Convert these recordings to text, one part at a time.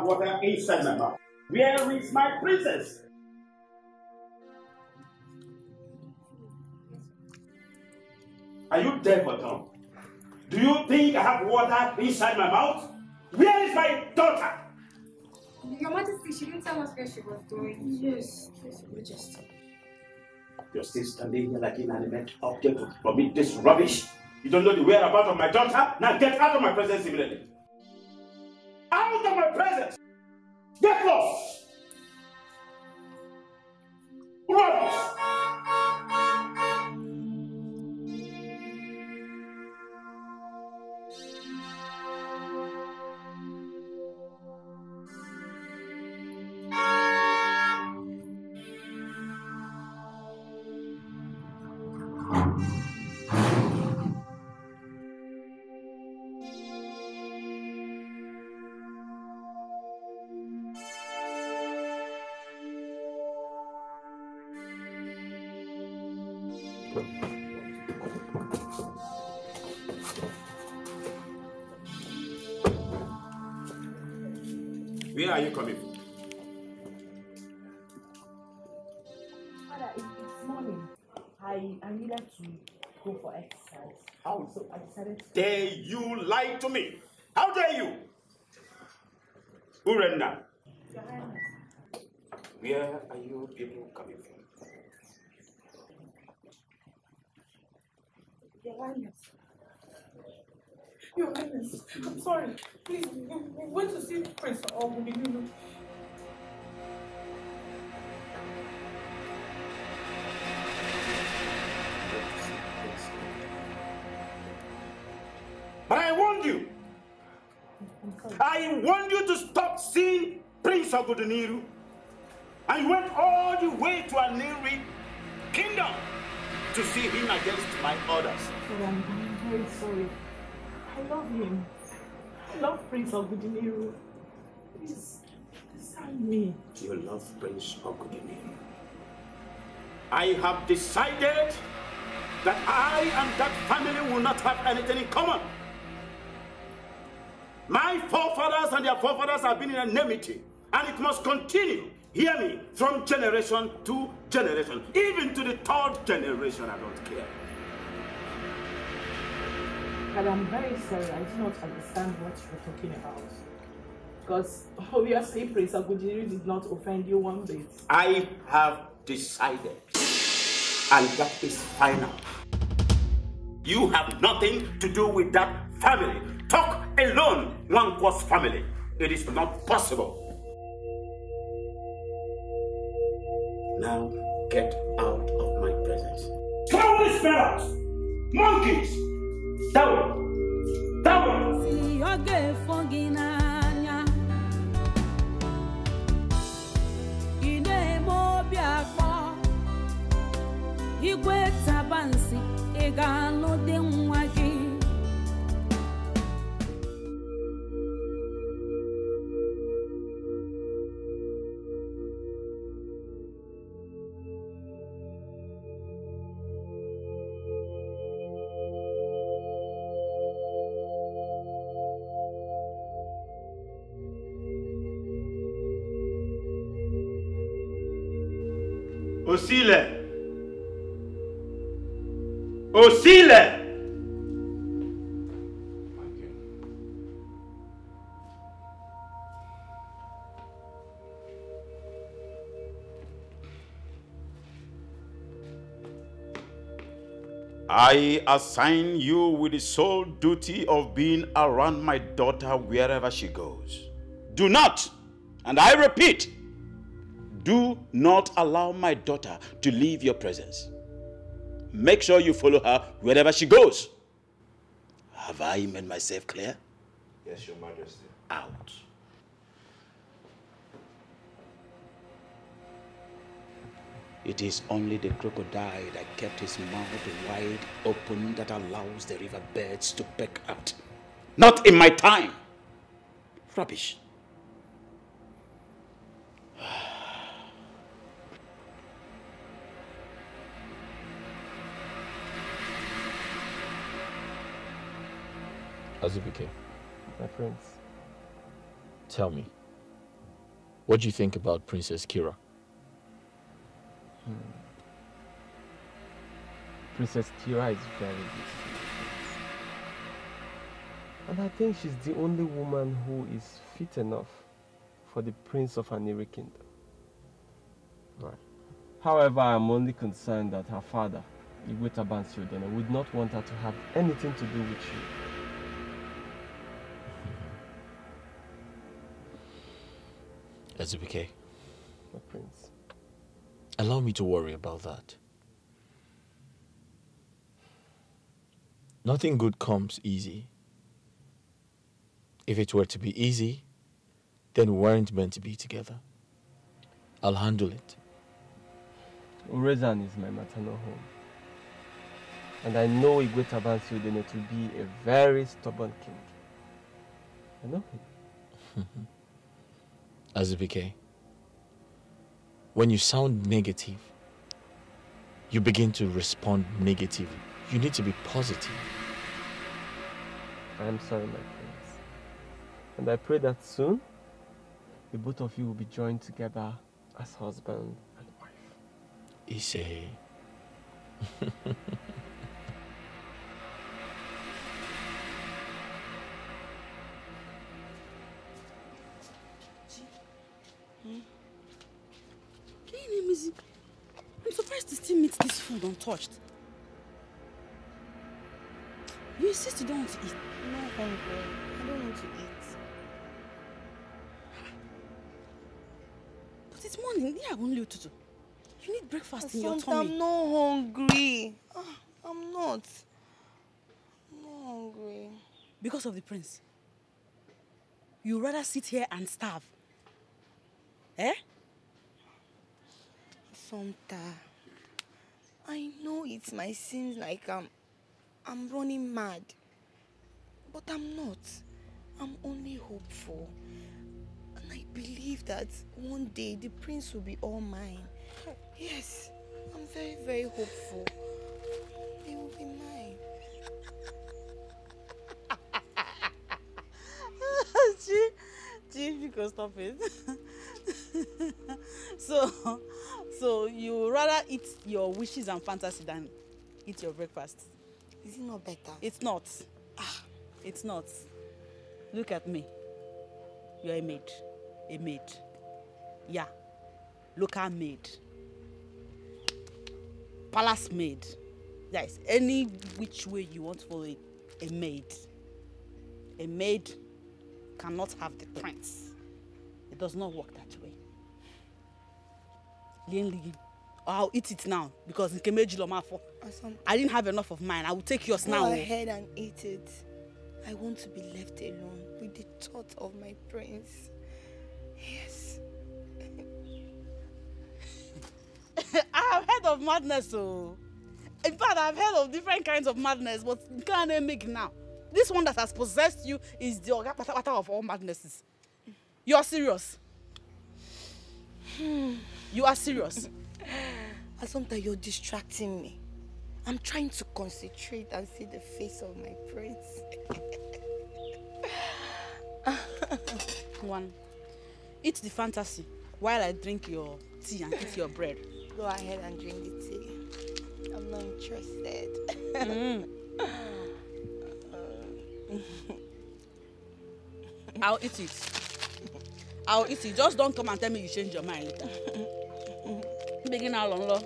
have water inside my mouth. Where is my princess? Are you deaf or dumb? Do you think I have water inside my mouth? Where is my daughter? Your Majesty, she didn't tell us where she was going. Yes, Your Majesty. You're still standing here like inanimate object for me this rubbish. You don't know the whereabouts of my daughter? Now get out of my presence immediately. Out of my presence! Get lost! Rubbish! Where are you coming from? Father, it's morning. I needed to go for exercise. So I decided to... Dare you lie to me? How dare you? Urenda. Your Highness. Where are you people coming from? Your Highness. Your Highness, I'm sorry. Please, we went to see Prince Ogubinu. But I warned you. I warned you to stop seeing Prince Oguduniru. And you went all the way to Aniri Kingdom to see him against my orders. But I'm very sorry. I love him. I love Prince Oguduniru. Please, sign me. You love Prince Oguduniru. I have decided that I and that family will not have anything in common. My forefathers and their forefathers have been in enmity, and it must continue. Hear me, from generation to generation, even to the third generation. I don't care. But I'm very sorry, I do not understand what you're talking about. Because obviously Prince Oguduniru did not offend you one bit. I have decided, and that is final. You have nothing to do with that family. Talk alone, one was family. It is not possible. Now get out of my presence. Cowardly fellows! Monkeys! Down! Down! Osile! Osile! I assign you with the sole duty of being around my daughter wherever she goes. Do not, and I repeat, do not allow my daughter to leave your presence. Make sure you follow her wherever she goes. Have I made myself clear? Yes, Your Majesty. Out. It is only the crocodile that kept his mouth wide open that allows the river birds to peck out. Not in my time. Rubbish. Azubike, my prince, tell me, What do you think about Princess Kira? Princess Kira is very beautiful. And I think she's the only woman who is fit enough for the Prince of Aniri Kingdom. Right. However, I'm only concerned that her father, Igwe Tabansiodene, would not want her to have anything to do with you. Ezubike, My prince. allow me to worry about that. Nothing good comes easy. If it were to be easy, then we weren't meant to be together. I'll handle it. Urezan is my maternal home. And I know Igwe Tabansiodene to be a very stubborn king. I know him. Azubike, when you sound negative, you begin to respond negatively. You need to be positive. I am sorry, my friends. And I pray that soon, the both of you will be joined together as husband and wife. Ise. I'm surprised to still meet this food untouched. You insist you don't want to eat. I'm not hungry. I don't want to eat. But it's morning. Yeah, only you. You need breakfast in your Sometimes tummy. I'm not hungry. I'm not. I'm not hungry. Because of the prince. You rather sit here and starve. Eh? Somta, I know it's my sins like I'm running mad. But I'm not. I'm only hopeful. And I believe that one day the prince will be all mine. Yes, I'm very, very hopeful. He will be mine. Chief, you can stop it. So you rather eat your wishes and fantasy than eat your breakfast? Is it not better? It's not. It's not. Look at me. You're a maid. A maid. Yeah. Local maid. Palace maid. Yes. Any which way you want to follow it. A maid. A maid cannot have the prince. It does not work that way. I'll eat it now because I didn't have enough of mine. I will take yours now. Go ahead and eat it. I want to be left alone with the thought of my prince. Yes. I have heard of madness, so. In fact, I've heard of different kinds of madness, but you can't make it now. This one that has possessed you is the Ogapata of all madnesses. You are serious. You are serious. Assumpta, you're distracting me. I'm trying to concentrate and see the face of my prince. One, eat the fantasy while I drink your tea and eat your bread. Go ahead and drink the tea. I'm not interested. I'll eat it. I'll eat it. Just don't come and tell me you change your mind later. Begin how long, Lord?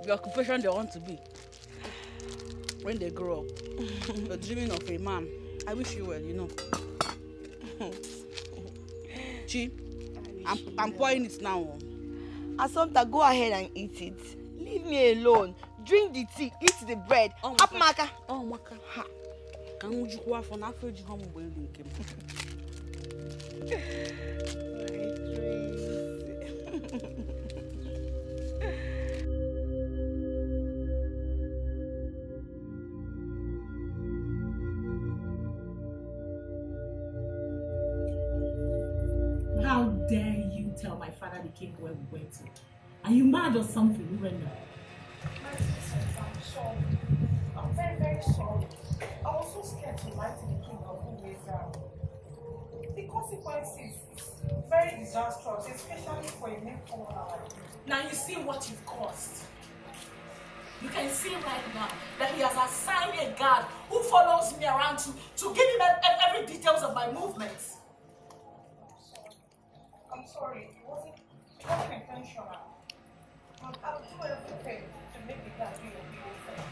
The occupation they want to be when they grow up. You're dreaming of a man. I wish you well, you know. Chi, I'm pouring it now. Assumpta, go ahead and eat it. Leave me alone. Drink the tea, eat the bread. Up, Maka. Oh, Maka. Ha. Can you go for now? For you, how will you get? How dare you tell my father the king where we went to? Are you mad or something, Urenda? I'm sorry. I'm very, very sorry. I was so scared to lie to the king of who is the consequences is very disastrous, especially for a new comer like you. Now you see what you've caused. You can see right now that he has assigned a guard who follows me around to give him every details of my movements. I'm sorry, it wasn't intentional. I'll do everything to make the guard be obedient.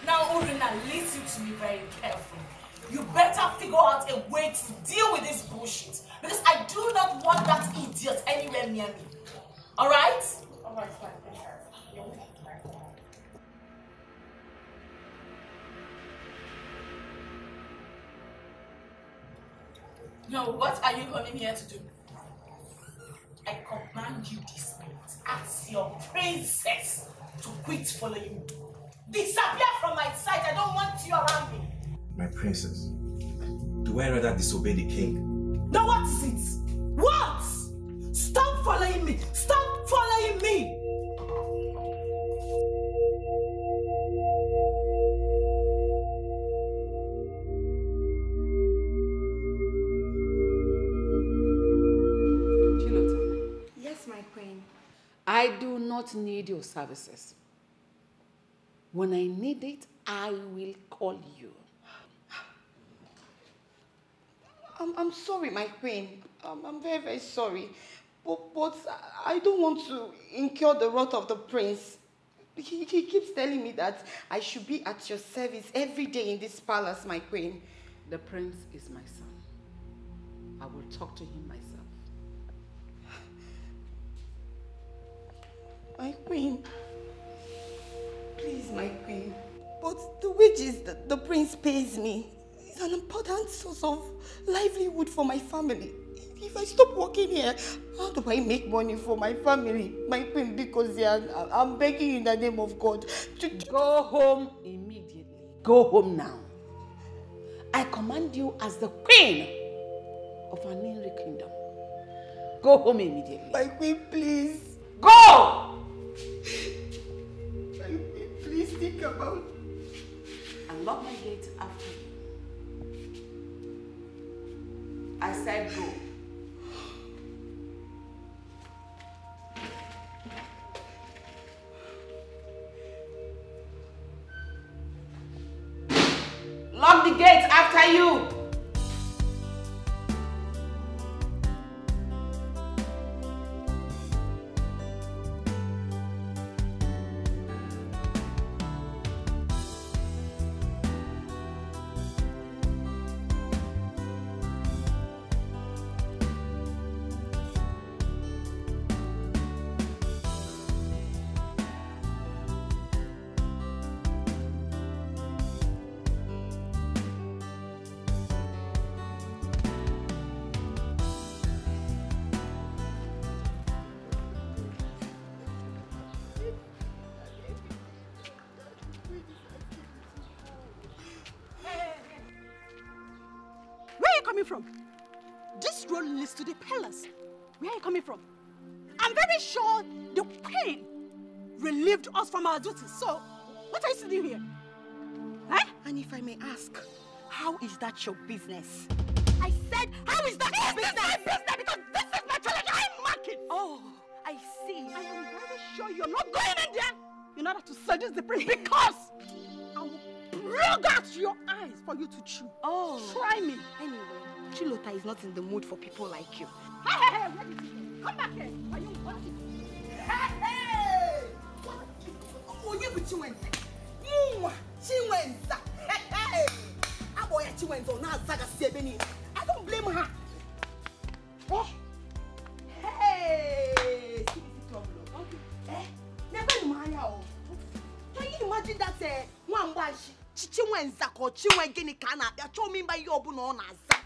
Now, Urina, listen to me very carefully. You better figure out a way to deal with this bullshit, because I do not want that idiot anywhere near me. Alright? Alright, fine, Princess. Now, what are you coming here to do? I command you this minute, as your princess, to quit following me. Disappear from my sight. I don't want you around me. My princess, do I rather disobey the king? Now what is it? What? Stop following me. Stop following me. Yes, my queen. I do not need your services. When I need it, I will call you. I'm sorry, my queen. I'm very, very sorry. But I don't want to incur the wrath of the prince. He keeps telling me that I should be at your service every day in this palace, my queen. The prince is my son. I will talk to him myself. My queen. Please, my queen. But the wages that the prince pays me is an important source of livelihood for my family. If I stop working here, how do I make money for my family? My queen, because I'm begging you in the name of God to go home immediately. Go home now. I command you as the queen of an Inri kingdom. Go home immediately. My queen, please. Go! My queen, please think about. And lock my gate after you. I said go. Lock the gate after you. From? This road leads to the palace. Where are you coming from? I'm very sure the queen relieved us from our duties. So, what are you doing here? Huh? And if I may ask, how is that your business? I said, how is that your business? My business, because this is my challenge. I'm market. Oh, I see. I am very sure you're not going in there in order to seduce the prince, because I will plug out your eyes for you to chew. Oh. Try me. Anyway, Chilota is not in the mood for people like you. Hey, where did you go? Come back here. Are you what? Hey! Oh, you with Chiwenza. Chiwenza. Hey! Aboya Chiwenza na zaga sebeni. I don't blame her. Hey! Never mind. Can you imagine that one bash Chiwenza ko Chiwengeni kana ya chomi mba yobu no na za.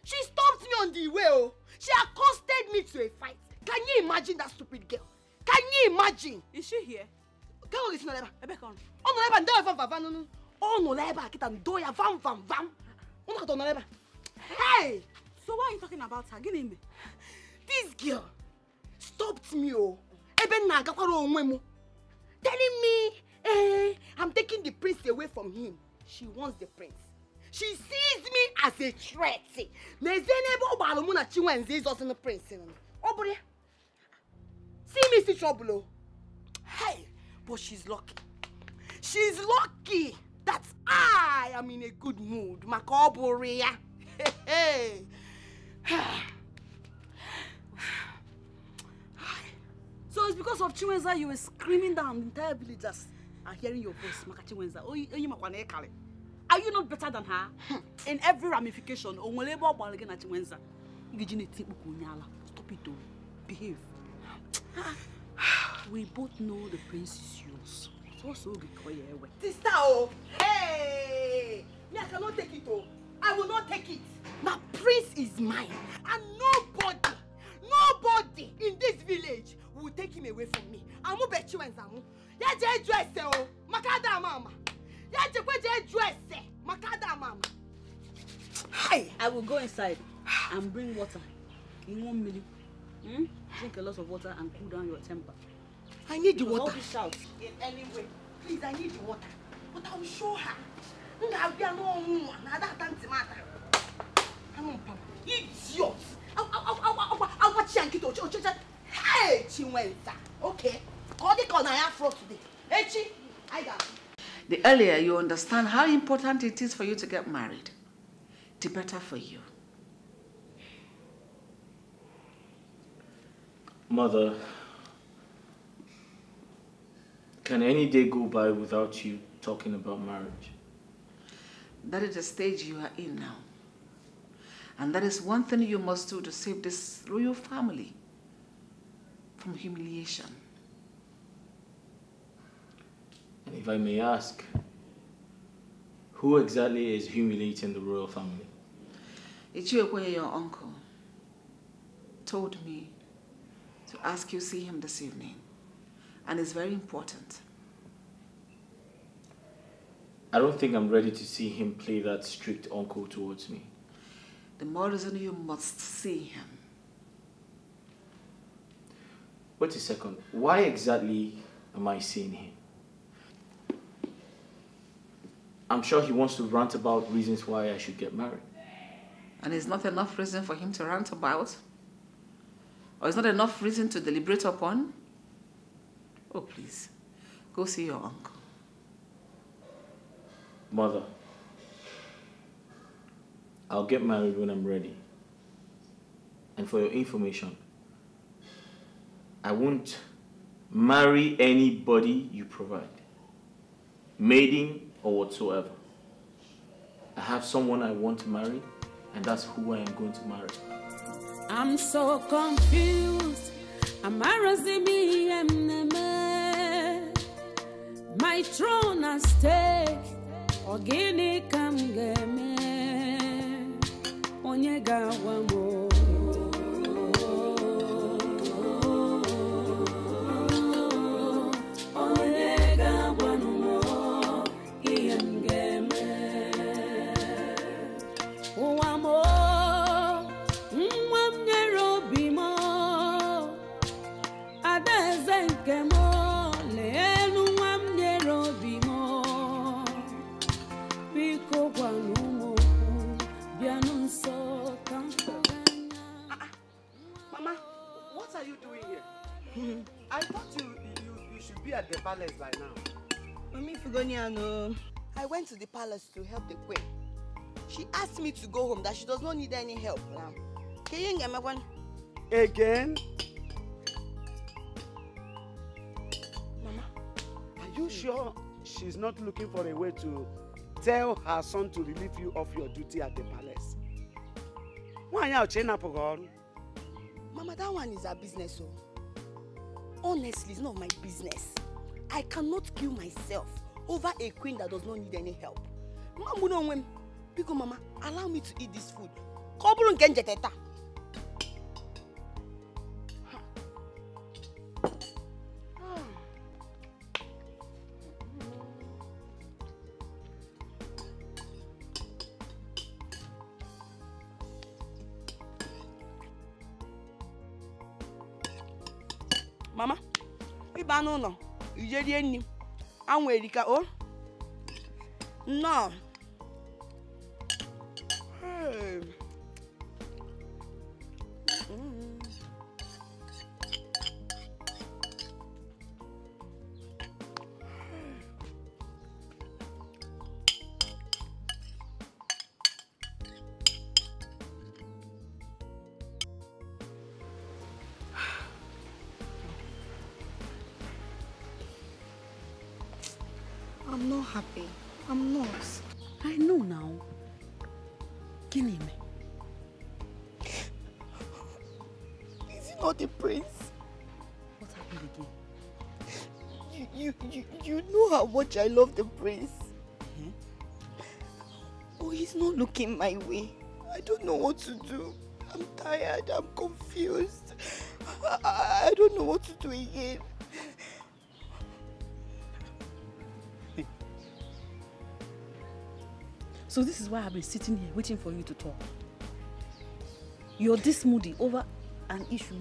She stopped me on the way. Oh. She accosted me to a fight. Can you imagine that stupid girl? Can you imagine? Is she here? Girl is not there. Ebekon. Oh no, Leba, no, van van no. Oh no, Leba, kita ndoya van van van. Oh no, no, Leba. Hey! So why are you talking about her? Give me. This girl stopped me. Oh, even na gakwaro onwe mu. Telling me, I'm taking the prince away from him. She wants the prince. She sees me as a threat. Nezenebo balumuna Chinwenze is also the prince. Obore. See me see trouble. Hey, but she's lucky. She's lucky that I am in a good mood. Makoborea. Hey. So it's because of Chinwenza you were screaming down the entire villagers and hearing your voice, Maka Chinwenza. Are you not better than her? In every ramification, stop it, though. Behave. We both know the prince is yours. Sister, oh, hey! Me, I cannot take it, oh. I will not take it. My prince is mine, and nobody in this village will take him away from me. I'm a bet you and Zamu. Yaje dress, oh, Makada mama. Yaje dress, Makada mama. Hey, I will go inside and bring water in 1 minute. Drink a lot of water and cool down your temper. I need the water. All this shout. In any way, please, I need the water. But I will show her. Idiot! I'll watch you. Hey, Chinwenza. Okay. Call the corner afro today. Hey, Chi. I got it. The earlier you understand how important it is for you to get married, the better for you. Mother, can any day go by without you talking about marriage? That is the stage you are in now. And that is one thing you must do to save this royal family from humiliation. And if I may ask, who exactly is humiliating the royal family? Ichiokweye, your uncle, told me to ask you to see him this evening. And it's very important. I don't think I'm ready to see him play that strict uncle towards me. The more reason you must see him. Wait a second. Why exactly am I seeing him? I'm sure he wants to rant about reasons why I should get married. And it's not enough reason for him to rant about? Or it's not enough reason to deliberate upon? Oh, please. Go see your uncle. Mother, I'll get married when I'm ready. And for your information, I won't marry anybody you provide, maiden or whatsoever. I have someone I want to marry, and that's who I am going to marry. I'm so confused. My throne at stake. Ogini kamgeme onyega wamo onyega wamo iyengeme wamo mwamnyero bimo adezenkemo lelu mwamnyero bimo. Mama, what are you doing here? I thought you should be at the palace by now. Mami Fugoniano, I went to the palace to help the queen. She asked me to go home, that she does not need any help now. Can you get me one? Again? Mama, are you sure she's not looking for a way to tell her son to relieve you of your duty at the palace? Why are you changing? Mama, that one is her business. So. Honestly, it's not my business. I cannot kill myself over a queen that does not need any help. Mama, allow me to eat this food. Mama, ibano no, ijeri enni, anwe erika o. No. I'm not happy. I'm not. I know now. Kill him. Is he not the prince? What happened again? You know how much I love the prince. Oh, he's not looking my way. I don't know what to do. I'm tired. I'm confused. I don't know what to do again. So this is why I've been sitting here waiting for you to talk. You're this moody over an issue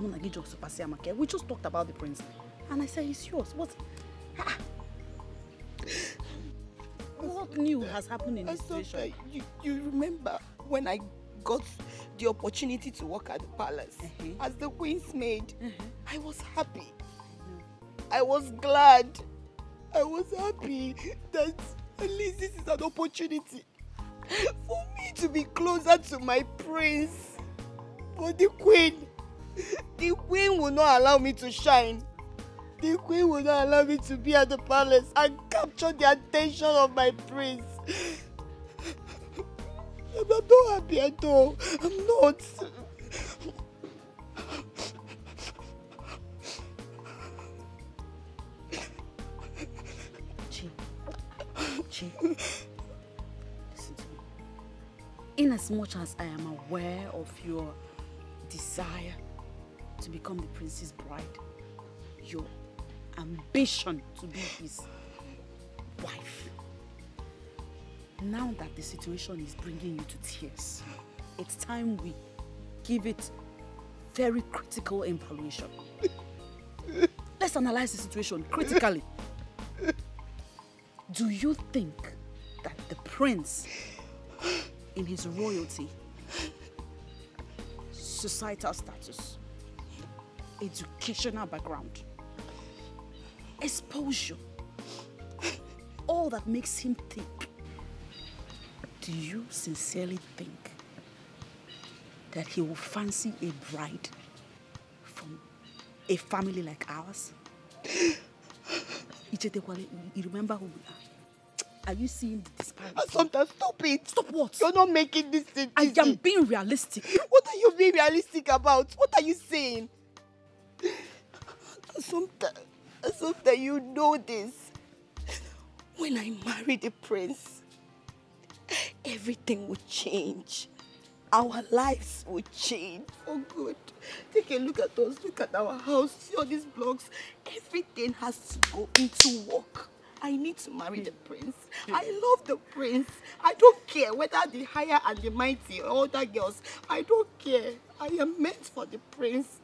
we just talked about the prince. And I said it's yours. What? What new has happened in this situation? You remember when I got the opportunity to work at the palace as the queen's maid? I was happy. I was glad. I was happy that at least this is an opportunity for me to be closer to my prince. But the queen will not allow me to shine. The queen will not allow me to be at the palace and capture the attention of my prince. I'm not happy at all. I'm not. Chi, listen to me. In as much as I am aware of your desire to become the prince's bride, your ambition to be his wife, now that the situation is bringing you to tears, it's time we give it very critical evaluation. Let's analyze the situation critically. Do you think that the prince, in his royalty, societal status, educational background, exposure, all that makes him think, do you sincerely think that he will fancy a bride from a family like ours? You remember who we are? Are you seeing the disparity? Sometimes stop it. Stop what? You're not making this thing easy. I am being realistic. What are you being realistic about? What are you saying? Sometimes you know this. When I marry the prince, everything will change. Our lives will change for good. Take a look at us. Look at our house. See all these blocks. Everything has to go into work. I need to marry the prince. I love the prince. I don't care whether the higher and the mighty or other girls. I don't care. I am meant for the prince.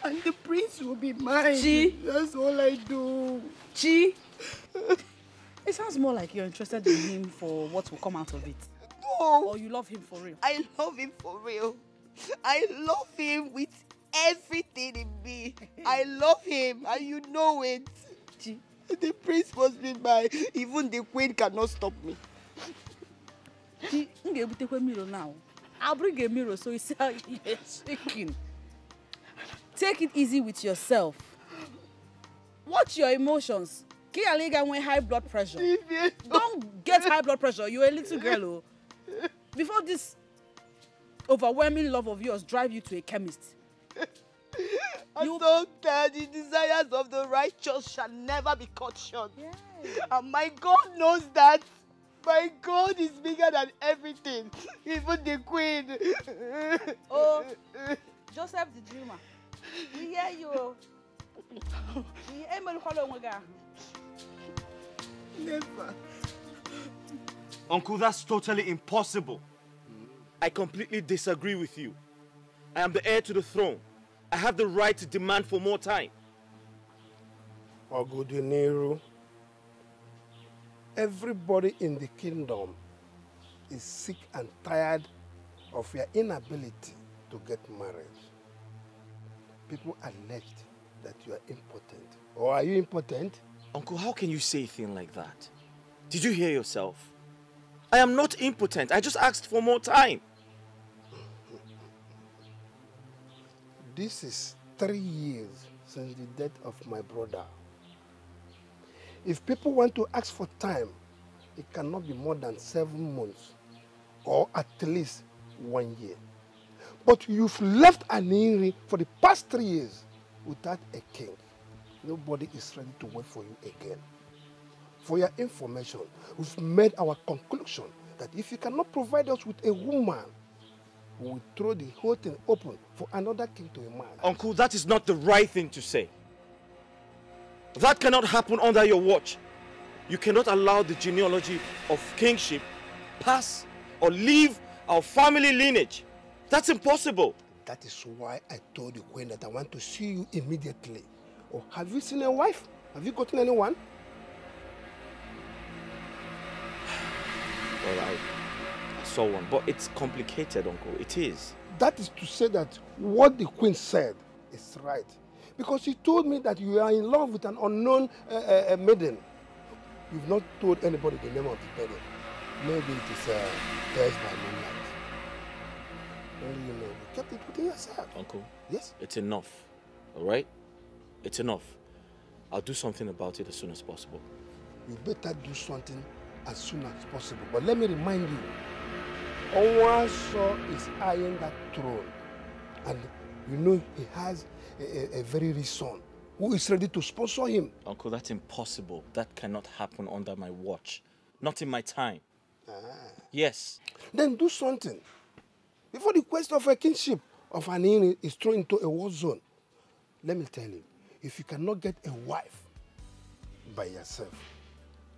And the prince will be mine. Chi. That's all I do. Chi. It sounds more like you're interested in him for what will come out of it. No. Or you love him for real. I love him for real. I love him with everything in me. I love him and you know it. The prince must be mine. Even the queen cannot stop me. Now. I'll bring a mirror so you see how you're shaking. Take it easy with yourself. Watch your emotions. When high blood pressure. Don't get high blood pressure. You're a little girl. Oh. Before this overwhelming love of yours drive you to a chemist. Sometimes the desires of the righteous shall never be cut short. Yeah. And my God knows that. My God is bigger than everything. Even the queen. Oh, Joseph the dreamer. We hear you. Never. Uncle, that's totally impossible. I completely disagree with you. I am the heir to the throne. I have the right to demand for more time. Oguduniru, everybody in the kingdom is sick and tired of your inability to get married, people alleged that you are impotent. Or are you impotent? Uncle, how can you say a thing like that? Did you hear yourself? I am not impotent. I just asked for more time. This is 3 years since the death of my brother. If people want to ask for time, it cannot be more than 7 months or at least 1 year. But you've left Aniri for the past 3 years without a king. Nobody is ready to wait for you again. For your information, we've made our conclusion that if you cannot provide us with a woman, we will throw the whole thing open for another king to emerge. Uncle, that is not the right thing to say. That cannot happen under your watch. You cannot allow the genealogy of kingship pass or leave our family lineage. That's impossible. That is why I told the queen that I want to see you immediately. Oh, have you seen a wife? Have you gotten anyone? Well, I saw one, but it's complicated, Uncle. It is. That is to say that what the queen said is right. Because she told me that you are in love with an unknown maiden. You've not told anybody the name of the maiden. Maybe it is Tales by Moonlight. Only you know. You kept it within yourself. Uncle? Yes? It's enough. All right? It's enough. I'll do something about it as soon as possible. You better do something as soon as possible. But let me remind you, Onwaso is eyeing that throne. And you know he has a very rich son who is ready to sponsor him. Uncle, that's impossible. That cannot happen under my watch. Not in my time. Yes. Then do something. Before the quest of a kingship of Anini is thrown into a war zone, let me tell you, if you cannot get a wife by yourself,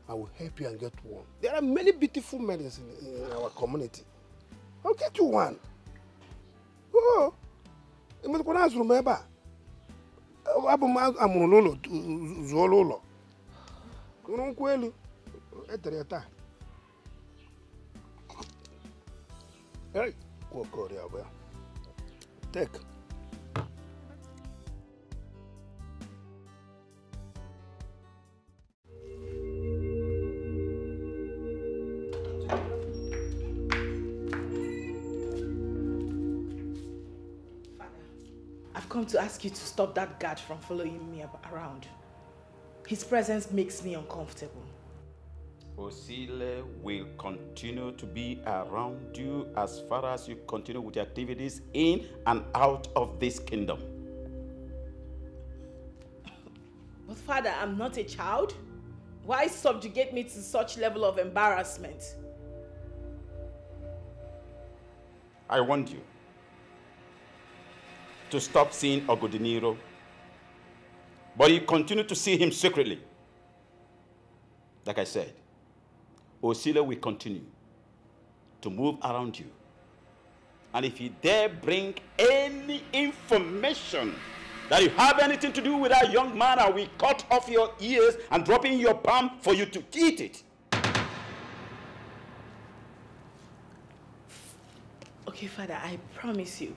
I will help you and get one. There are many beautiful maidens in our community. I'll get you one. Oh, you must remember. Hey, take. I've come to ask you to stop that guard from following me around. His presence makes me uncomfortable. Osile will continue to be around you as far as you continue with your activities in and out of this kingdom. But Father, I'm not a child. Why subjugate me to such level of embarrassment? I want you to stop seeing Ogodiniro, but you continue to see him secretly. Like I said, Osile will continue to move around you. And if you dare bring any information that you have anything to do with that young man, I will cut off your ears and drop in your palm for you to eat it. Okay, Father, I promise you,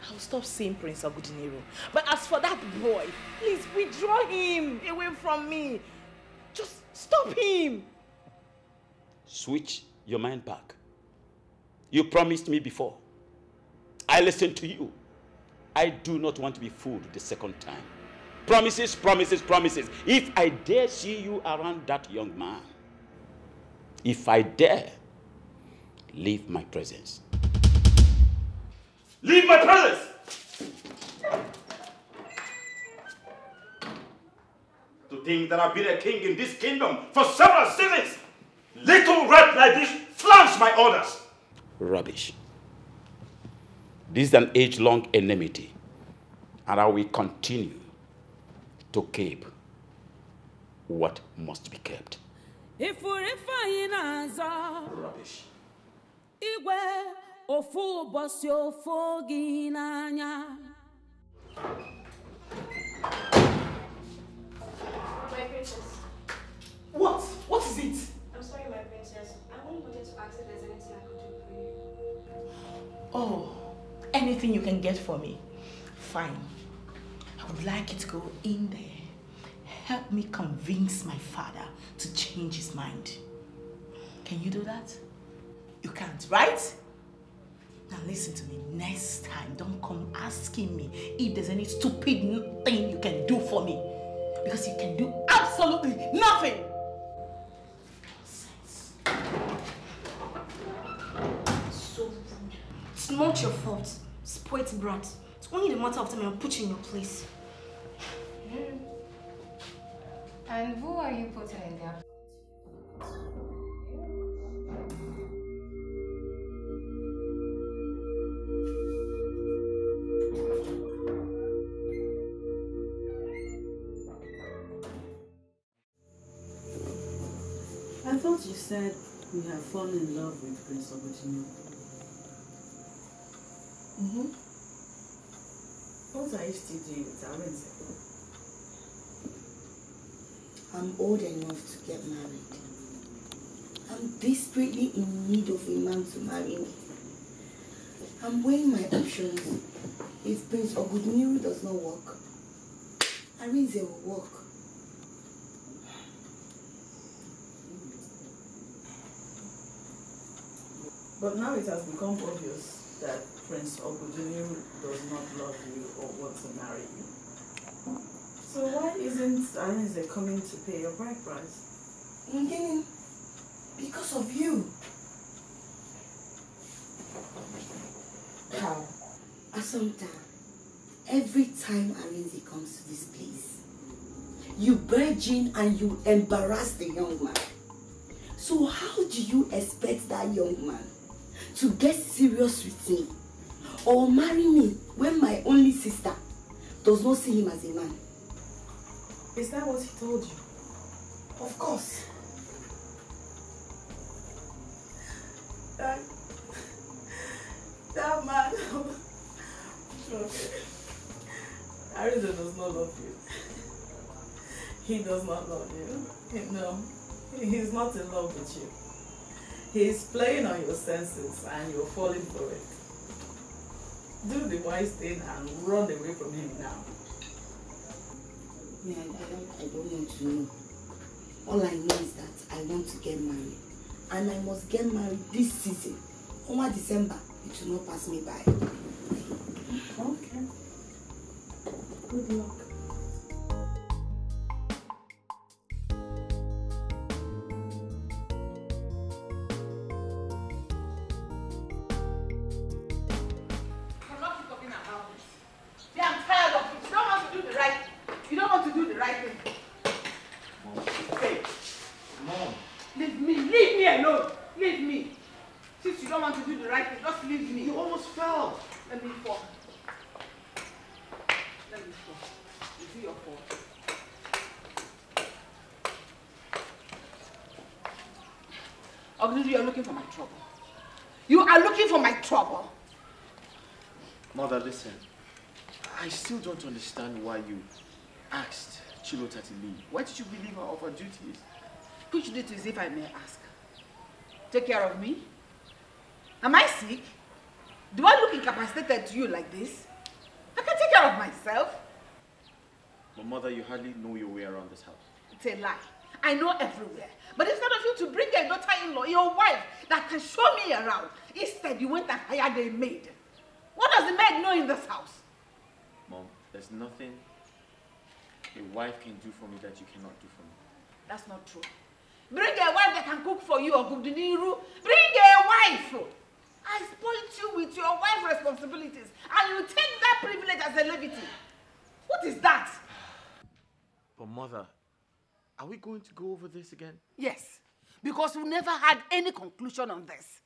I'll stop seeing Prince Ogodiniro. But as for that boy, please withdraw him away from me. Just stop him. Switch your mind back. You promised me before. I listened to you. I do not want to be fooled the second time. Promises, promises, promises. If I dare see you around that young man, if I dare, leave my presence. Leave my presence! To think that I've been a king in this kingdom for several seasons. Little rat like this flaunts my orders. Rubbish. This is an age-long enmity, and I will continue to keep what must be kept. Rubbish. My princess. What? What is it? I'm sorry, my princess. I only wanted to ask if there's anything I could do for you. anything you can get for me. Fine. I would like you to go in there. Help me convince my father to change his mind. Can you do that? You can't, right? Now listen to me. Next time, don't come asking me if there's any stupid thing you can do for me. Because you can do absolutely nothing. So rude. It's not your fault. Spoilt brat. It's only the matter of time I'll put you in your place. And who are you putting in there? I thought you said you have fallen in love with Prince Ogutino. What are you still doing with Arinze? I'm old enough to get married. I'm desperately in need of a man to marry me. I'm weighing my options. If Prince Ogutino does not work, Arinze will work. But now it has become obvious that Prince Ogutino does not love you or want to marry you. So why isn't Arinze coming to pay your bride price? Because of you. How? Assumpta, every time Arinze comes to this place, you barge in and you embarrass the young man. So how do you expect that young man to get serious with me or marry me when my only sister does not see him as a man? Is that what he told you? Of course. That man. Arinze does not love you. He does not love you. No, he's not in love with you. He's playing on your senses and you're falling for it. Do the wise thing and run away from him now. Yeah, I don't want to know. All I know is that I want to get married. And I must get married this season. Over December, it will not pass me by. Okay. Good luck. You are looking for my trouble. You are looking for my trouble. Mother, listen. I still don't understand why you asked Chilota to leave. Why did you relieve her of her duties? Which duties, if I may ask? Take care of me? Am I sick? Do I look incapacitated to you like this? I can take care of myself. But Mother, you hardly know your way around this house. It's a lie. I know everywhere. But instead of you to bring a daughter-in-law, your wife, that can show me around, instead you went and hired a maid. What does the maid know in this house? Mom, there's nothing a wife can do for me that you cannot do for me. That's not true. Bring a wife that can cook for you or cook the niru. Bring a wife. I spoiled you with your wife's responsibilities and you take that privilege as a levity. What is that? But Mother, are we going to go over this again? Yes, because we never had any conclusion on this.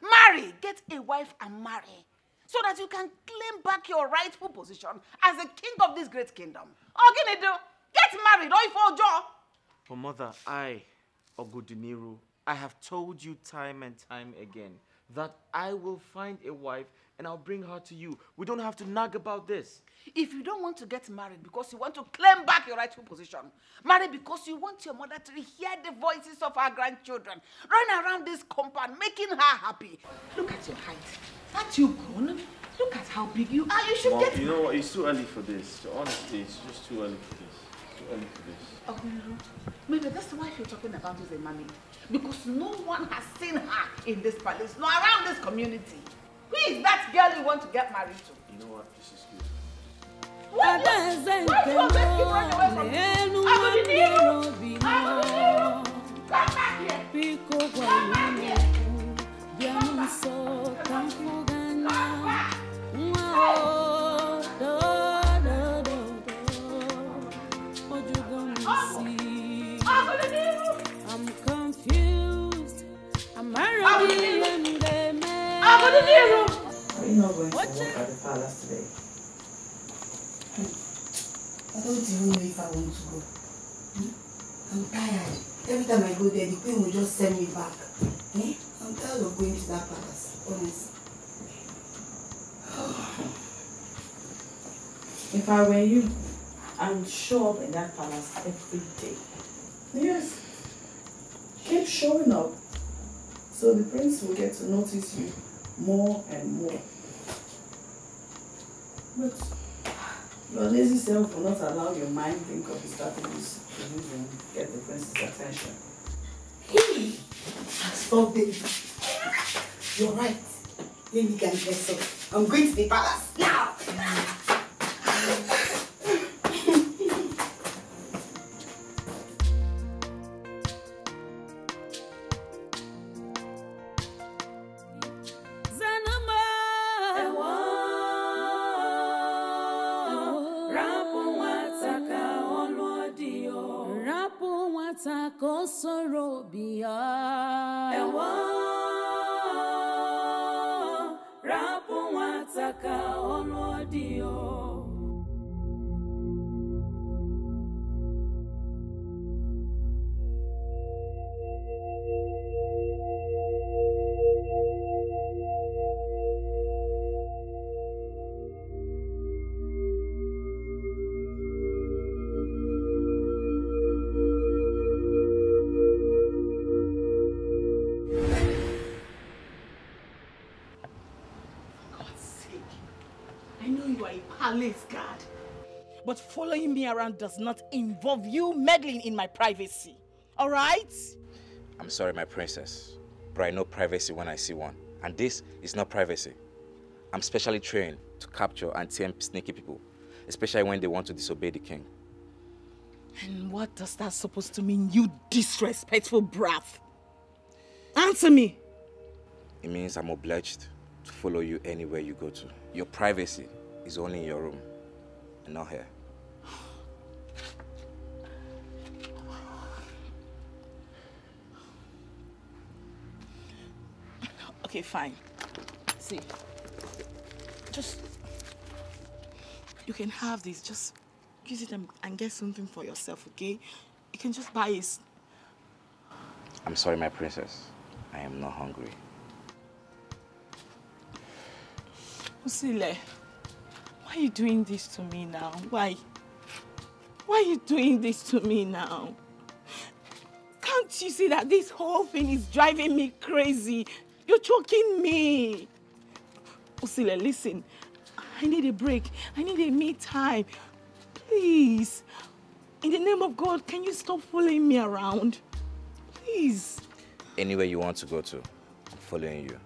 Marry, get a wife and marry, so that you can claim back your rightful position as a king of this great kingdom. Oginido, get married, or for Joe. But Mother, Ogudiniru, I have told you time and time again that I will find a wife and I'll bring her to you. We don't have to nag about this. If you don't want to get married because you want to claim back your rightful position, marry because you want your mother to hear the voices of our grandchildren, run around this compound, making her happy. Look at your height. Aren't you grown? Look at how big you are. You should Mom, get... you know what? It's too early for this. Honestly, it's just too early for this. Too early for this. Okay, maybe that's the wife you're talking about is a mommy. Because no one has seen her in this palace, nor around this community. Who is that girl you want to get married to? You know what? This is good. Why do you always keep running away from me? Come back here! Come back here! I'm confused. I'm already in the man. Are you not going to work at the palace today? I don't even know if I want to go. I'm tired. Every time I go there, the queen will just send me back. I'm tired of going to that palace, honestly. If I were you, I would show up in that palace every day. Yes. Keep showing up so the prince will get to notice you more and more. But your lazy self will not allow your mind to think of the strategies to use and get the prince's attention. Hey! Stop it. You're right. Let me get myself. I'm going to the palace now. Palace guard. But following me around does not involve you meddling in my privacy. Alright? I'm sorry, my princess, but I know privacy when I see one. And this is not privacy. I'm specially trained to capture and tame sneaky people, especially when they want to disobey the king. And what does that supposed to mean, you disrespectful brat? Answer me. It means I'm obliged to follow you anywhere you go to. Your privacy is only in your room and not here. Okay, fine. See, you can have this. Just use it and get something for yourself, okay? You can just buy it. I'm sorry, my princess. I am not hungry. Usile, why are you doing this to me now? Why? Why are you doing this to me now? Can't you see that this whole thing is driving me crazy? You're choking me. Usile, listen. I need a break. I need a me time. Please. In the name of God, can you stop following me around? Please. Anywhere you want to go to, I'm following you.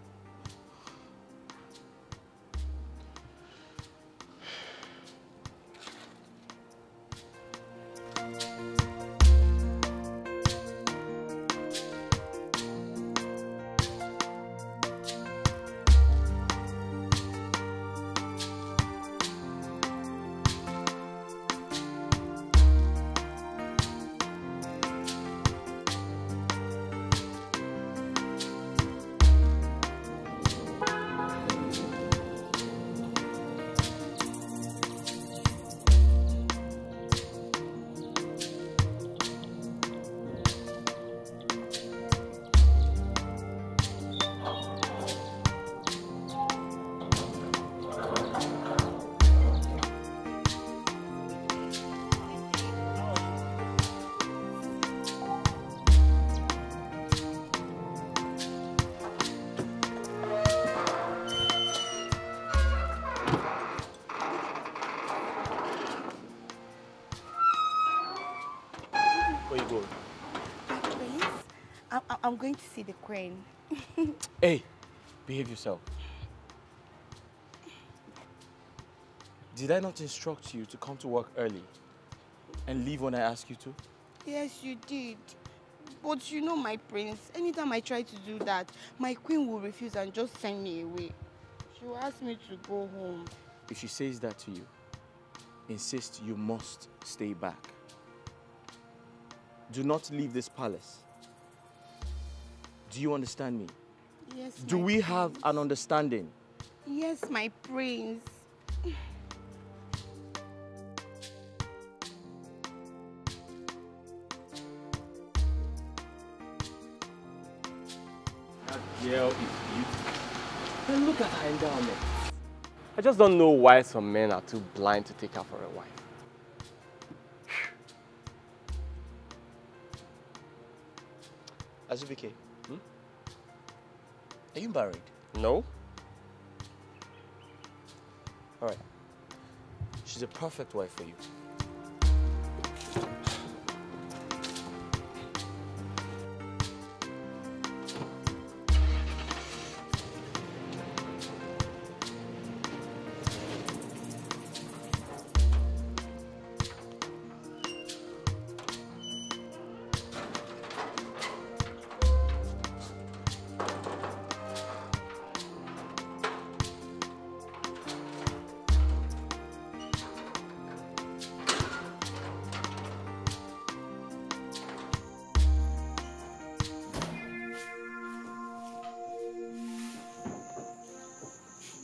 Where you going? Prince, I'm going to see the queen. Hey, behave yourself. Did I not instruct you to come to work early and leave when I ask you to? Yes, you did. But you know my prince, anytime I try to do that, my queen will refuse and just send me away. She will ask me to go home. If she says that to you, insist you must stay back. Do not leave this palace. Do you understand me? Yes, Do we have an understanding? Yes, my prince. That girl is beautiful. And look at her endowment. I just don't know why some men are too blind to take her for a wife. Azubike, are you married? No. All right. She's a perfect wife for you.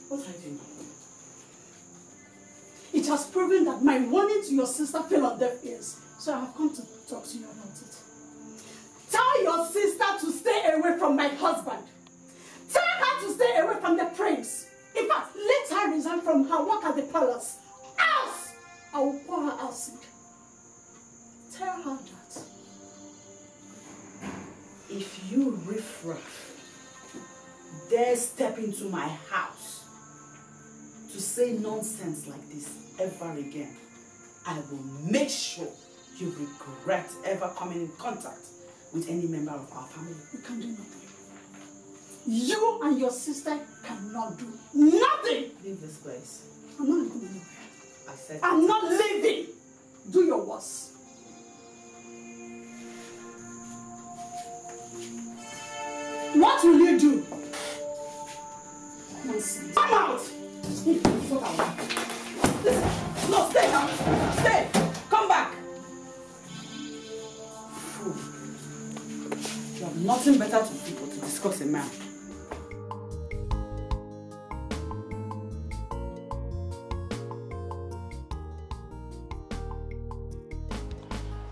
What are you doing? It has proven that my warning to your sister fell on deaf ears. So I have come to talk to you about it. Tell your sister to stay away from my husband. Tell her to stay away from the prince. In fact, let her resign from her work at the palace. Else, I will pour her acid. Tell her that. If you riffraff dare step into my house to say nonsense like this ever again, I will make sure you regret ever coming in contact with any member of our family. You can do nothing. You and your sister cannot do nothing. Leave this place. I'm not leaving anywhere. I said I'm not leaving. Do your worst. What will you do? Nonsense. Come out! Listen. No, stay now. Stay. Come back. Fool. You have nothing better to do but to discuss a man.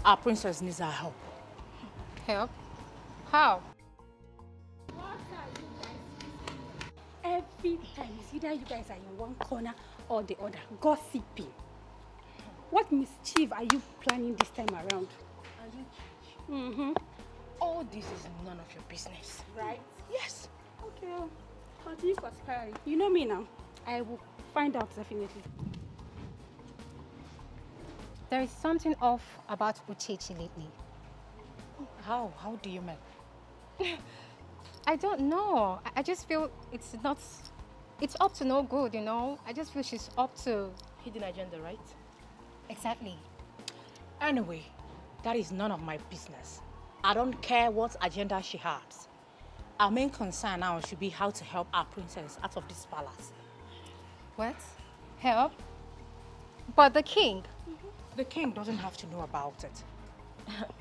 Our princess needs our help. Help? How? Every time it's either you guys are in one corner or the other, gossiping. What mischief are you planning this time around? All this is none of your business. Right? Yes. Okay. Continue conspiring. You know me now. I will find out definitely. There is something off about Uchechi lately. How? How do you mean? I don't know. I just feel it's up to no good, you know? I just feel she's up to... Hidden agenda, right? Exactly. Anyway, that is none of my business. I don't care what agenda she has. Our main concern now should be how to help our princess out of this palace. What? Help? But the king? The king doesn't have to know about it.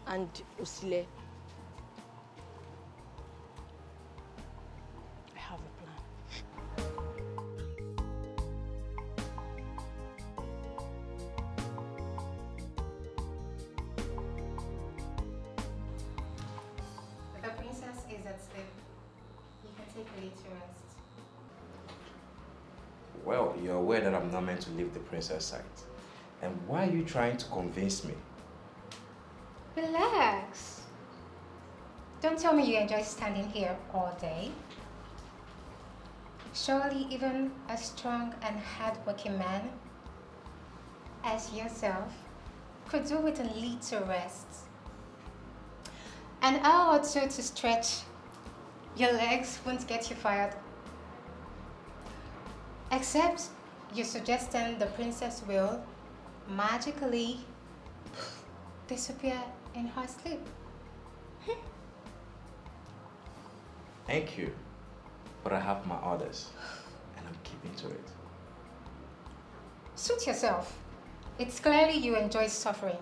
And Usile, I have a plan. The princess is at sleep. You can take a little rest. Well, you're aware that I'm not meant to leave the princess side. And why are you trying to convince me? Relax. Don't tell me you enjoy standing here all day. Surely even a strong and hard-working man as yourself could do with a little rest. An hour or two to stretch. Your legs won't get you fired. Except you're suggesting the princess will magically disappear in her sleep. Thank you, but I have my orders, and I'm keeping to it. Suit yourself. It's clearly you enjoy suffering.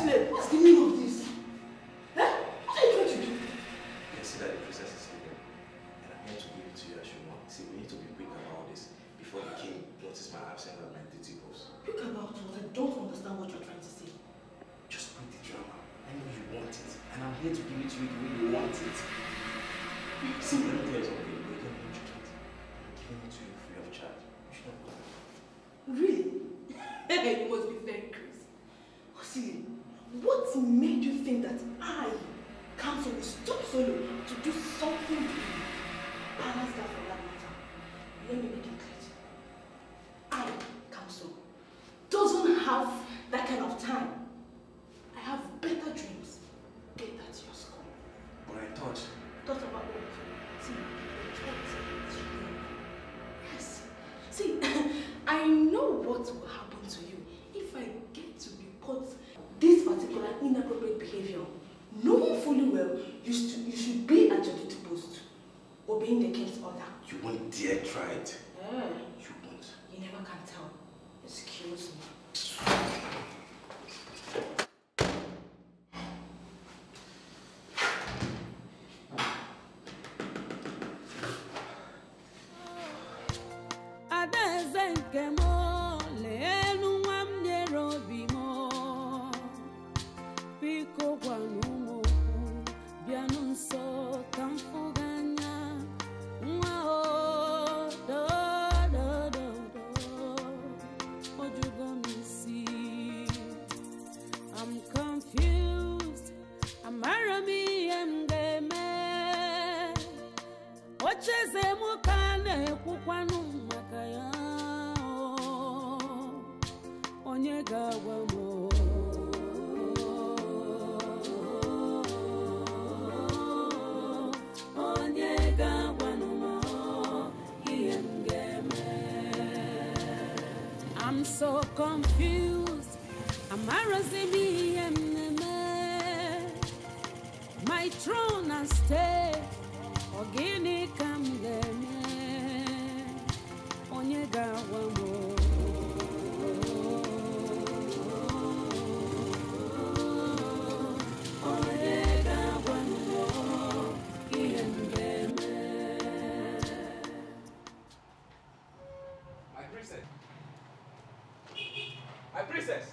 What's the meaning of this? Huh? What are you trying to do? You can see that the princess is sleeping, and I'm here to give it to you as you want. See, we need to be quick about this before the king notices my absence at my duty post. Quick about what? I don't understand what you're trying to say. Just quit the drama. I know you want it, and I'm here to give it to you the way you want it. See, let me tell you something. You're going to enjoy it. I'm giving it to you free of charge. You should not bother. Really? You must be very crazy. Oh, see, what made you think that I, Council, will stop Solo to do something to you? And that's that for that matter. Let me make it clear. I, Council, doesn't have that kind of time. I have better dreams. Get that to your school. But I thought... Thought about what? See, yes. See, I know what will happen to you if I get to report this particular inappropriate behavior. Knowing fully well you should be at your duty post, obeying the king's order. You won't dare try it. You won't. You never can tell. Excuse me. I'm so confused. My throne and stay. Ogini kamgeme. Onyega wamo. My princess. My princess.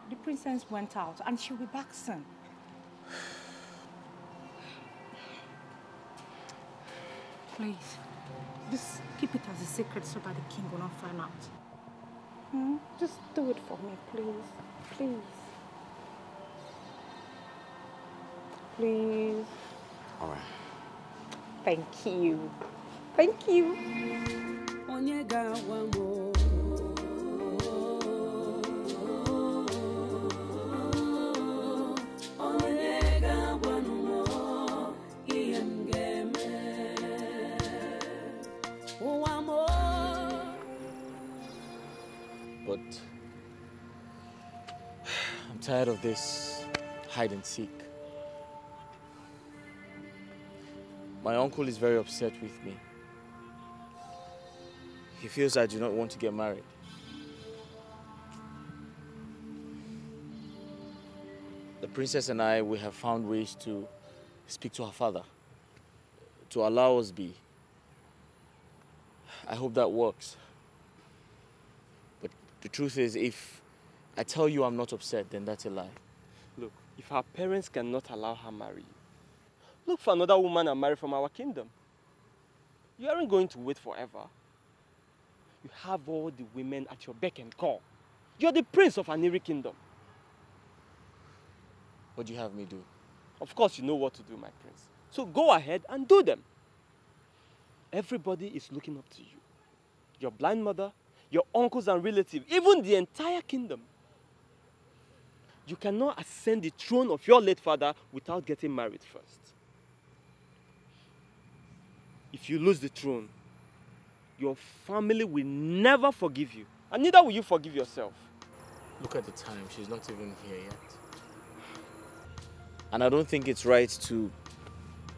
The princess went out and she'll be back soon. Please, just keep it as a secret so that the king will not find out. Just do it for me, please. Please. Please. All right. Thank you. Thank you. but I'm tired of this hide and seek. My uncle is very upset with me. He feels I do not want to get married. The princess and I, we have found ways to speak to her father, to allow us be. I hope that works. But the truth is, if I tell you I'm not upset, then that's a lie. Look, if her parents cannot allow her marry you, look for another woman and marry from our kingdom. You aren't going to wait forever. You have all the women at your beck and call. You're the prince of Aniri kingdom. What do you have me do? Of course you know what to do, my prince. So go ahead and do them. Everybody is looking up to you. Your blind mother, your uncles and relatives, even the entire kingdom. You cannot ascend the throne of your late father without getting married first. If you lose the throne, your family will never forgive you. And neither will you forgive yourself. Look at the time. She's not even here yet. And I don't think it's right to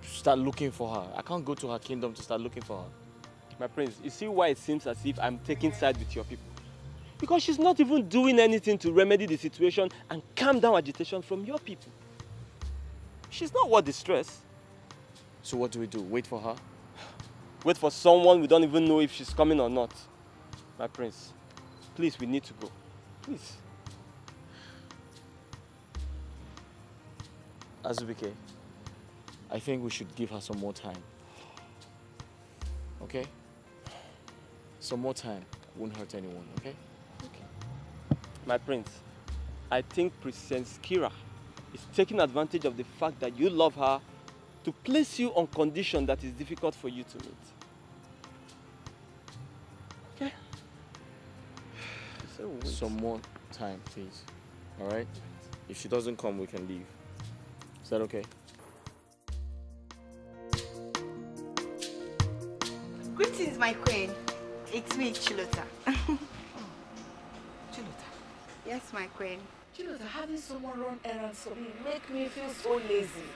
start looking for her. I can't go to her kingdom to start looking for her. My prince, you see why it seems as if I'm taking sides with your people? Because she's not even doing anything to remedy the situation and calm down agitation from your people. She's not worth the stress. So what do we do? Wait for her? Wait for someone we don't even know if she's coming or not. My prince, please, we need to go. Please. Azubike, I think we should give her some more time. Okay? Some more time won't hurt anyone, okay? Okay. My prince, I think Princess Kira is taking advantage of the fact that you love her to place you on condition that is difficult for you to meet. Okay? Some more time, please. Alright? If she doesn't come, we can leave. Is that okay? Greetings, my queen. It's me, Chilota. Chilota. Yes, my queen. Chilota, having someone run errands for me make me feel so lazy.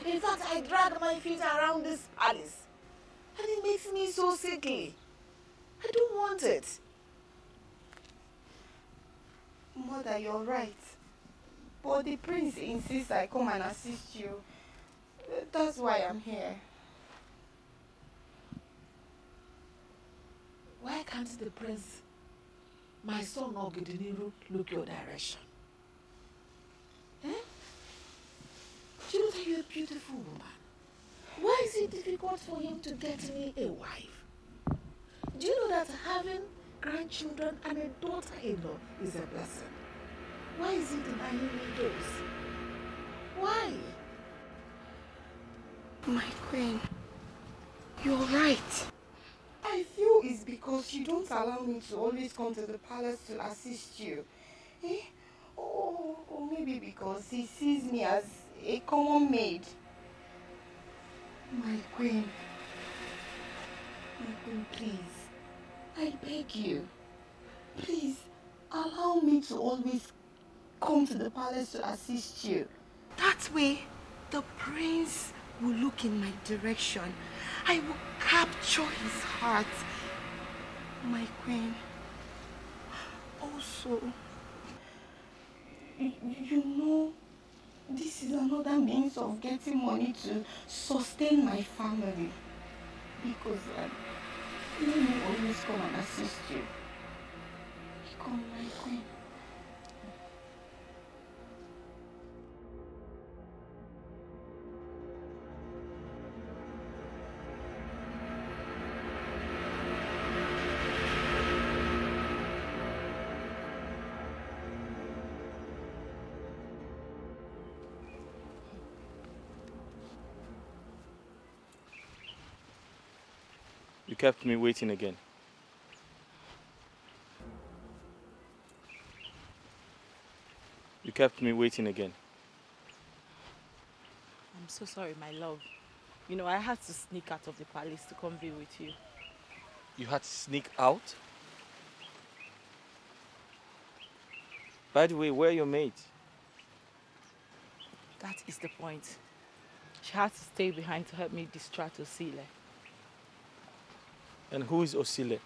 In fact, I drag my feet around this palace. And it makes me so sickly. I don't want it. Mother, you're right. But the prince insists I come and assist you. That's why I'm here. Why can't the prince, my son Ogidiniru, look your direction? Eh? Chilota, you're a beautiful woman. Why is it difficult for him to get me a wife? Do you know that having grandchildren and a daughter-in-law is a blessing? Why is he denying me those? Why? My queen, you're right. I feel it's because you don't allow me to always come to the palace to assist you. Eh? Or maybe because he sees me as a common maid. My queen, please, I beg you, please allow me to always come to the palace to assist you. That way, the prince will look in my direction. I will capture his heart. My queen. Also, you know, this is another means of getting money to sustain my family. Because let me always come and assist you. Come, my queen. You kept me waiting again. You kept me waiting again. I'm so sorry, my love. You know, I had to sneak out of the palace to come be with you. You had to sneak out? By the way, where are your mates? That is the point. She had to stay behind to help me distract Osile. And who is Osile?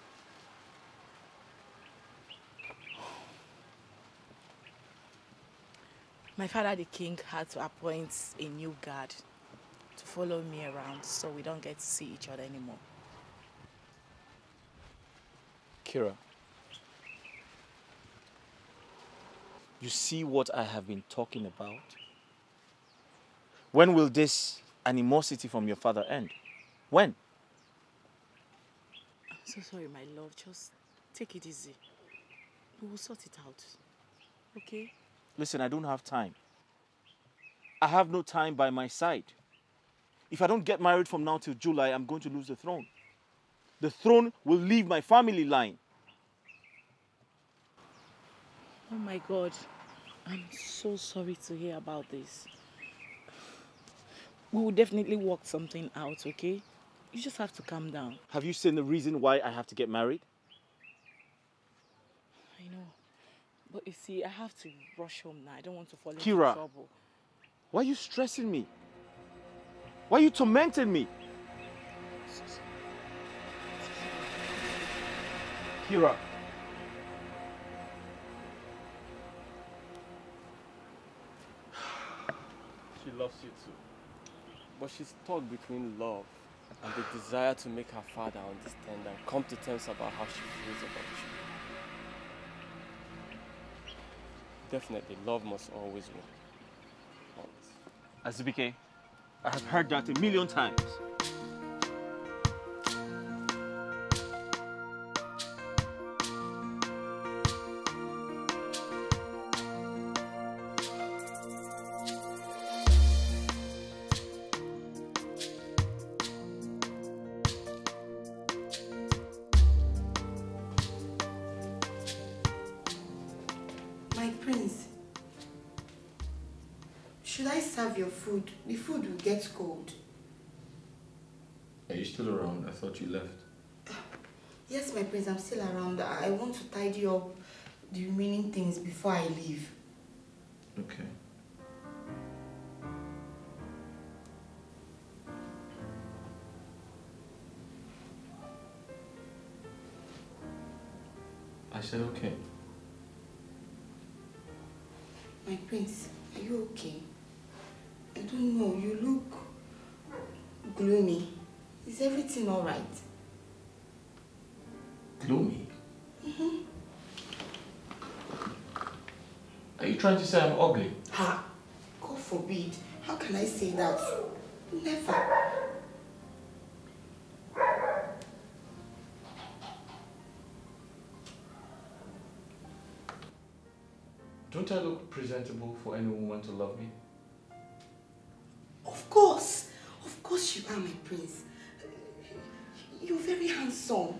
My father, the king, had to appoint a new guard to follow me around so we don't get to see each other anymore. Kira, you see what I have been talking about? When will this animosity from your father end? When? I'm so sorry, my love. Just take it easy. We will sort it out. Okay? Listen, I don't have time. I have no time by my side. If I don't get married from now till July, I'm going to lose the throne. The throne will leave my family line. Oh my God. I'm so sorry to hear about this. We will definitely work something out, okay? You just have to calm down. Have you seen the reason why I have to get married? I know. But you see, I have to rush home now. I don't want to fall into Kira, trouble. why are you stressing me? Why are you tormenting me? Kira. She loves you too. But she's stuck between love and the desire to make her father understand and come to terms about how she feels about you. Definitely, love must always win. Always. Azubike, I have heard that a million times. My prince, should I serve your food? The food will get cold. Are you still around? I thought you left. Yes, my prince, I'm still around. I want to tidy up the remaining things before I leave. Okay. I said okay. My prince, are you okay? I don't know, you look gloomy. Is everything all right? Gloomy? Mm-hmm. Are you trying to say I'm ugly? Ha! God forbid. How can I say that? Never. Don't I look presentable for any woman to love me? Of course you are, my prince. You're very handsome.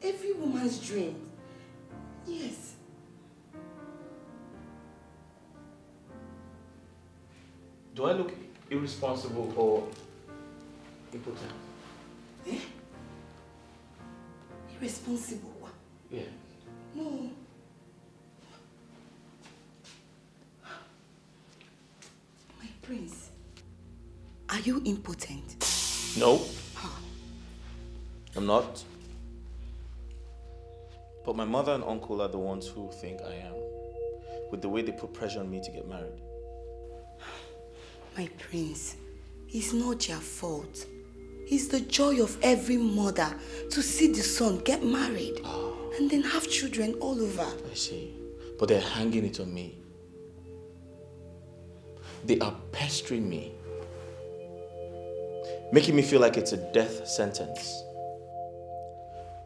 Every woman's dream. Yes. Do I look irresponsible or impotent? Eh? Irresponsible? Yeah. No. My prince, are you impotent? No. I'm not. But my mother and uncle are the ones who think I am, with the way they put pressure on me to get married. My prince, it's not your fault. It's the joy of every mother to see the son get married and then have children all over. I see. But they're hanging it on me. They are pestering me, making me feel like it's a death sentence,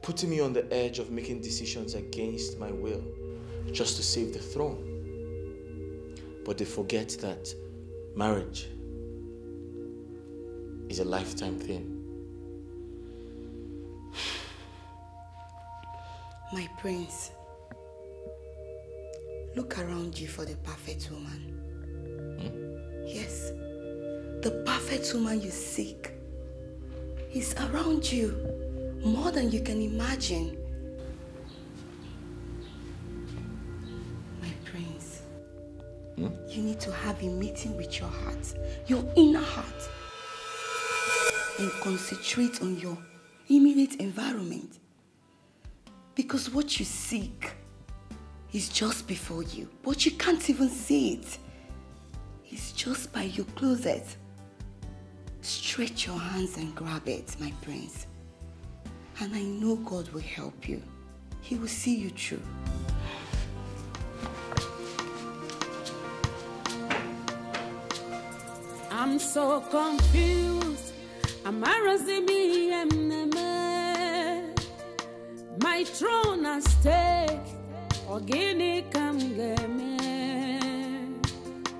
putting me on the edge of making decisions against my will just to save the throne. But they forget that marriage is a lifetime thing. My prince, look around you for the perfect woman. Yes, the perfect woman you seek is around you more than you can imagine. My prince, You need to have a meeting with your heart, your inner heart, and concentrate on your immediate environment. Because what you seek is just before you, but you can't even see it. It's just by your closet. Stretch your hands and grab it, my prince. And I know God will help you. He will see you through. I'm so confused. My throne at stake. Ogini kam game.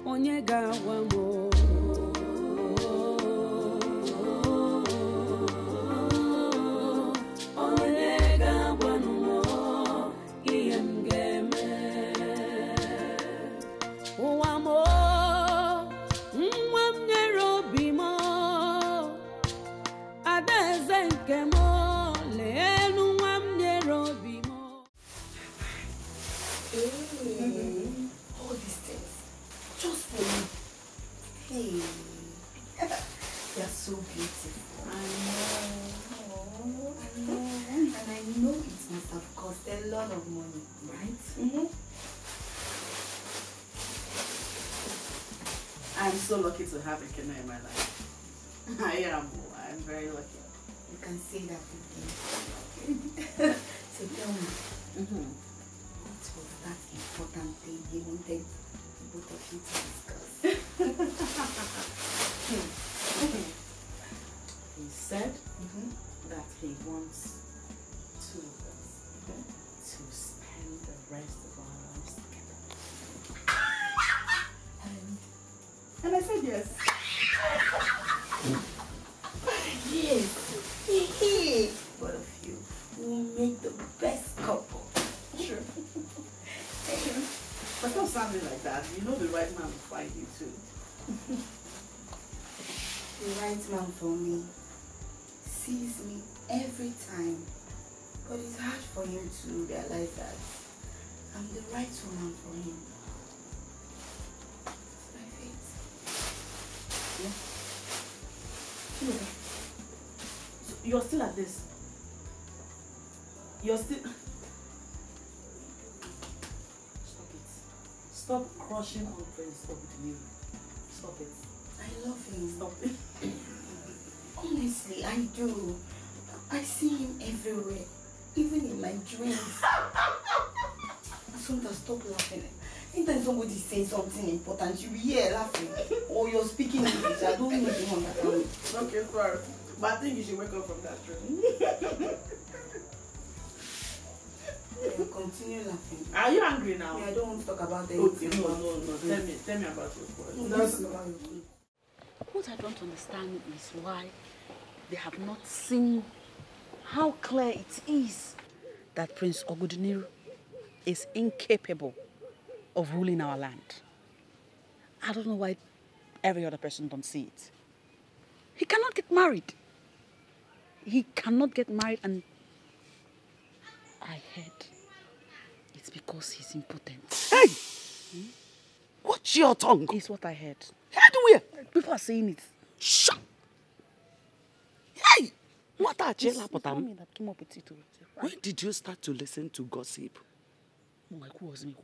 Onyega wamo. Onyega wamo. Iem game. Wamo. All these things, just for you. Hey, you're so beautiful. I know. And I know it must have cost a lot of money, right? I'm so lucky to have a Kena in my life. I'm very lucky. You can say that with me. So tell me, what was that important thing you wanted both of you to discuss? He said that he wants two of us to spend the rest of our lives together. And I said yes. Yes. Both of you will make the best couple. Sure. But don't sound like that. You know the right man will find you too. The right man for me sees me every time. But it's hard for him to realize that I'm the right woman for him. It's my fate. Yeah. So you're still at this? You're still... Stop crushing on Prince Ogudeniru. Stop it. I love him. Stop it. Honestly, I do. I see him everywhere, even in my dreams. Assunta, stop laughing. Anytime somebody says something important, you hear laughing. Or you're speaking English. I don't even understand. Okay, sorry. But I think you should wake up from that dream. Continue laughing. Are you angry now? Yeah, I don't want to talk about it. Okay, no. Tell me about your food. What I don't understand is why they have not seen how clear it is that Prince Ogudeniru is incapable of ruling our land. I don't know why every other person don't see it. He cannot get married. He cannot get married, and I heard it's because he's impotent. Hey! Watch your tongue. It's what I heard. Heard where? People are saying it. Shut! Hey! What are you that came up with it. When did you start to listen to gossip? Who was me?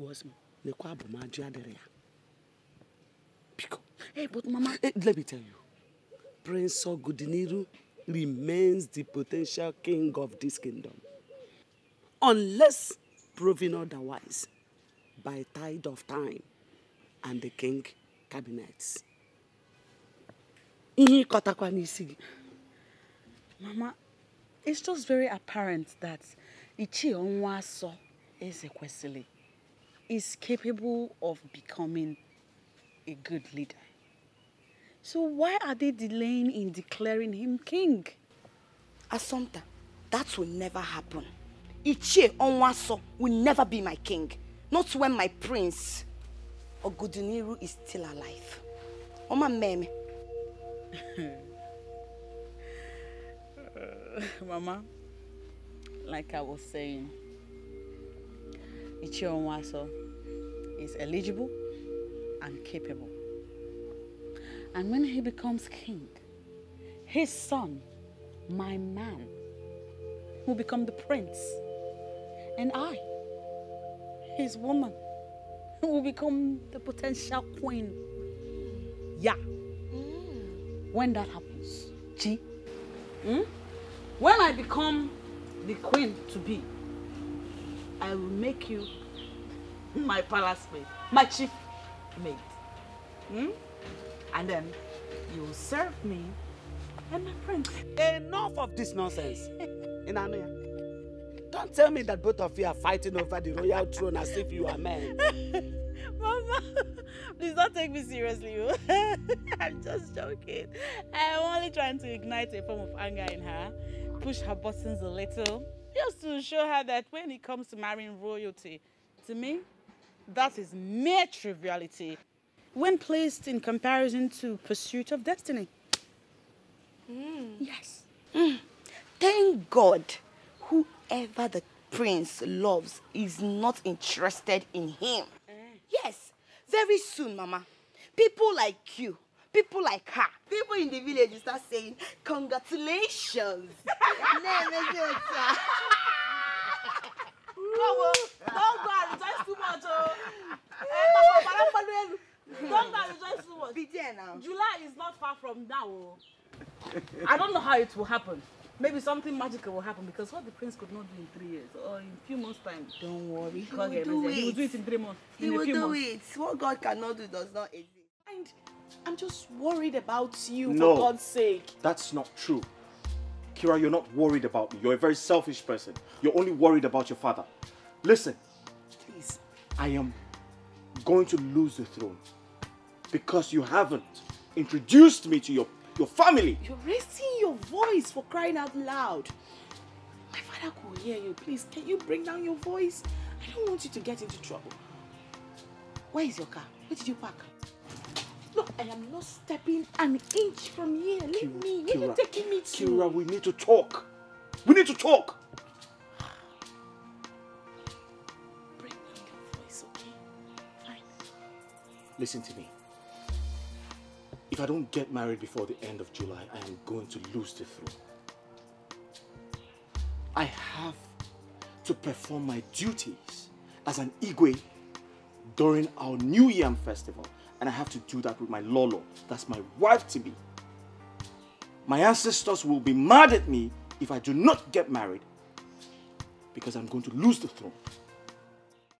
Hey, but Mama... Hey, let me tell you. Prince Ogudeniru remains the potential king of this kingdom. Unless proven otherwise by tide of time and the king cabinets. Mama, it's just very apparent that Ichi Onwaso Ezekwesili is capable of becoming a good leader. So why are they delaying in declaring him king? Assumpta, that will never happen. Ichie Onwaso will never be my king. Not when my prince Ogudeniru is still alive. Oma meme. Mama, like I was saying, Ichie Onwaso is eligible and capable. And when he becomes king, his son, my man, will become the prince. And I, his woman, will become the potential queen. Yeah. When that happens, Chi, when I become the queen to be, I will make you my palace maid, my chief maid. And then you will serve me and my prince. Enough of this nonsense. Don't tell me that both of you are fighting over the royal throne as if you are men. Mama, please don't take me seriously. I'm just joking. I'm only trying to ignite a form of anger in her, push her buttons a little, just to show her that when it comes to marrying royalty, to me, that is mere triviality when placed in comparison to pursuit of destiny. Yes. Thank God, whoever the prince loves is not interested in him. Yes, very soon, Mama. People like you, people like her, people in the village will start saying, congratulations. Don't go and rejoice too much. Don't go and rejoice too much. Be there now. July is not far from now. I don't know how it will happen. Maybe something magical will happen because what the prince could not do in 3 years or in a few months' time. Don't worry, he will do it. He will do it in 3 months. He will do it. What God cannot do does not exist. And I'm just worried about you, No, for God's sake. That's not true. Kira, you're not worried about me. You're a very selfish person. You're only worried about your father. Listen. Please. I am going to lose the throne because you haven't introduced me to your family. You're raising your voice, for crying out loud. My father could hear you. Please, can you bring down your voice? I don't want you to get into trouble. Where is your car? Where did you park? Look, I am not stepping an inch from here. Leave me. Where are you taking me to? Kira, we need to talk. We need to talk. Bring down your voice, okay? Fine. Listen to me. If I don't get married before the end of July, I am going to lose the throne. I have to perform my duties as an Igwe during our New Yam festival. And I have to do that with my Lolo. That's my wife-to-be. My ancestors will be mad at me if I do not get married because I'm going to lose the throne.